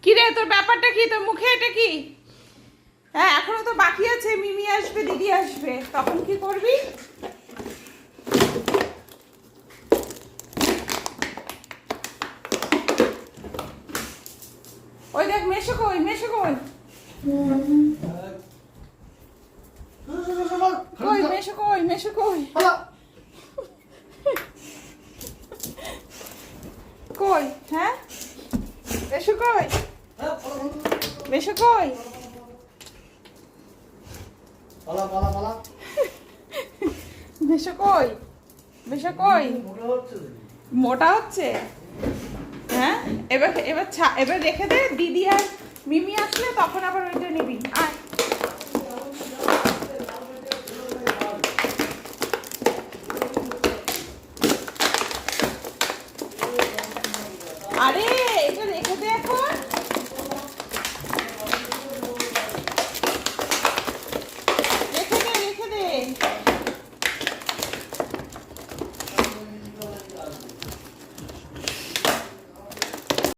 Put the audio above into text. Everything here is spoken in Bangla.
কি রে, তোর ব্যাপারটা কি? তোর মুখে এটা কি? হ্যাঁ, এখনো তো বাকি আছে। মিমি আসবে, দিদি আসবে, তখন কি করবি? ওই দেখ, মেশো কই, মেশো কই, কই মেশো কই, মেশো কই, কই? হ্যাঁ, মেশো কই, মেশো কই? মেশো কই, মেশো কই? মোটা হচ্ছে? হ্যাঁ, এবার এবার এবার রেখে দে। দিদি আর মিমি আসলে তখন আবার ওইটা নিবি। আয়, আরে